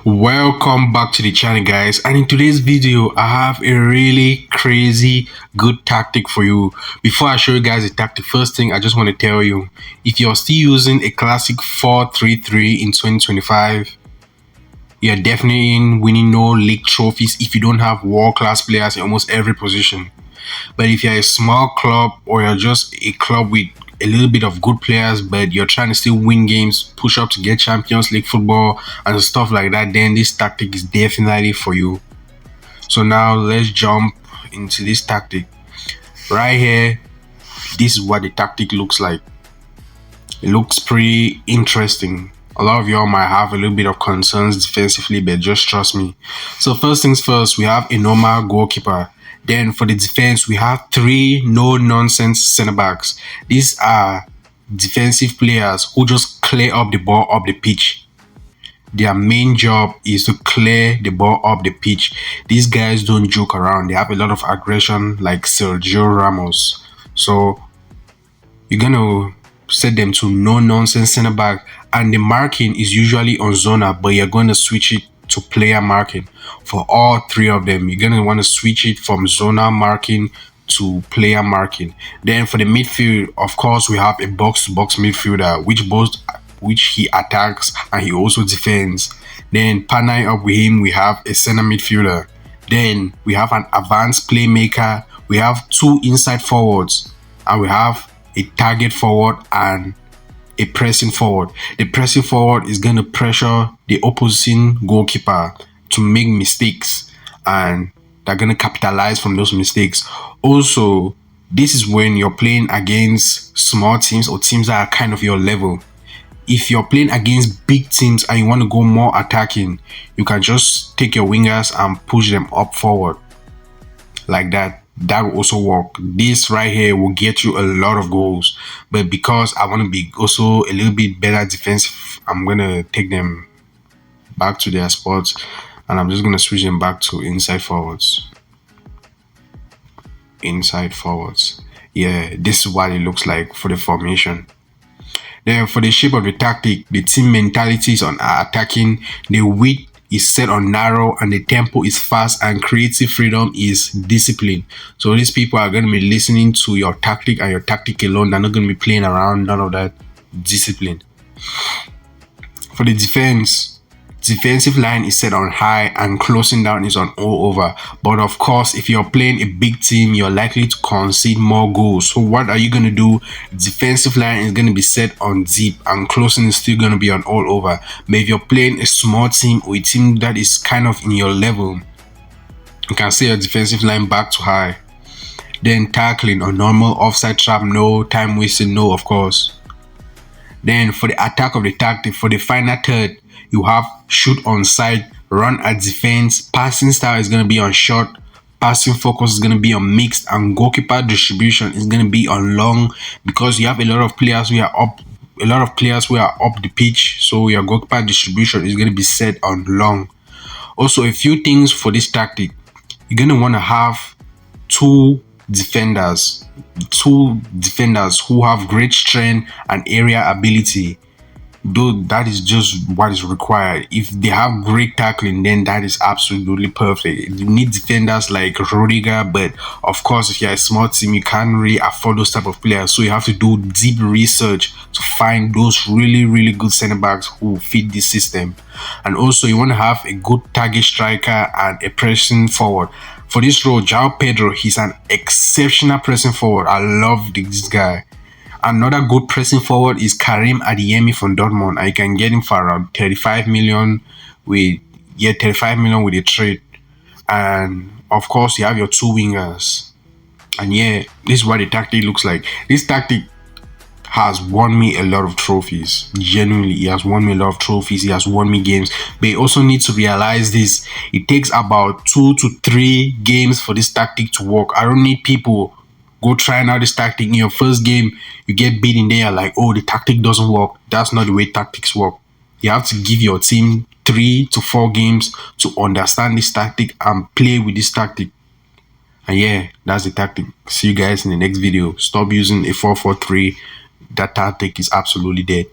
Welcome back to the channel, guys, and in today's video I have a really crazy good tactic for you. Before I show you guys the tactic, first thing I just want to tell you, if you're still using a classic 4-3-3 in 2025, you're definitely in winning no league trophies if you don't have world-class players in almost every position. But if you're a small club or you're just a club with a little bit of good players, but you're trying to still win games, push up to get Champions League football and stuff like that, then this tactic is definitely for you. So now let's jump into this tactic. Right here, this is what the tactic looks like. It looks pretty interesting. A lot of y'all might have a little bit of concerns defensively, but just trust me. So first things first, we have a normal goalkeeper. Then for the defense, we have three no-nonsense center-backs. These are defensive players who just clear up the ball up the pitch. Their main job is to clear the ball up the pitch. These guys don't joke around. They have a lot of aggression like Sergio Ramos. So you're going to set them to no-nonsense center-back. And the marking is usually on zona, but you're going to switch it to player marking. For all three of them, you're going to want to switch it from zona marking to player marking. Then for the midfield, of course, we have a box-to-box midfielder, which he attacks and he also defends. Then partnering up with him, we have a center midfielder. Then we have an advanced playmaker. We have two inside forwards, and we have a target forward and a pressing forward. The pressing forward is going to pressure the opposing goalkeeper to make mistakes, and they're going to capitalize from those mistakes. Also, this is when you're playing against small teams or teams that are kind of your level. If you're playing against big teams and you want to go more attacking, you can just take your wingers and push them up forward like that. That will also work. This right here will get you a lot of goals, but because I want to be also a little bit better defensive, I'm gonna take them back to their spots and I'm just gonna switch them back to inside forwards. Yeah, this is what it looks like for the formation. Then for the shape of the tactic, the team mentality is on attacking, the width is set on narrow, and the tempo is fast, and creative freedom is discipline. So these people are going to be listening to your tactic and your tactic alone. They're not going to be playing around, none of that. Discipline. For the defensive line is set on high and closing down is on all over. But of course, if you're playing a big team, you're likely to concede more goals. So what are you going to do? Defensive line is going to be set on deep and closing is still going to be on all over. But if you're playing a small team or a team that is kind of in your level, you can set your defensive line back to high. Then tackling or normal offside trap, no. Time wasting, no, of course. Then for the attack of the tactic, for the final third, you have shoot on side, run at defense, passing style is going to be on short, passing focus is going to be on mixed, and goalkeeper distribution is going to be on long, because you have a lot of players who are up the pitch, so your goalkeeper distribution is going to be set on long. Also, a few things for this tactic, you're going to want to have two defenders who have great strength and area ability. Though that is just what is required. If they have great tackling, then that is absolutely perfect. You need defenders like Rudiger, but of course, if you're a small team, you can't really afford those type of players. So you have to do deep research to find those really good center backs who fit this system. And also, you want to have a good target striker and a pressing forward. For this role, João Pedro, he's an exceptional pressing forward. I love this guy. Another good pressing forward is Karim Adeyemi from Dortmund. I can get him for around 35 million with a trade. And of course, you have your two wingers. And yeah, this is what the tactic looks like. This tactic has won me a lot of trophies. Genuinely, he has won me a lot of trophies. He has won me games. But you also need to realize this. It takes about 2 to 3 games for this tactic to work. I don't need people go trying out this tactic in your first game, you get beaten there, like, oh, the tactic doesn't work. That's not the way tactics work. You have to give your team 3 to 4 games to understand this tactic and play with this tactic. And yeah, that's the tactic. See you guys in the next video. Stop using a 4-4-3. That tactic is absolutely dead.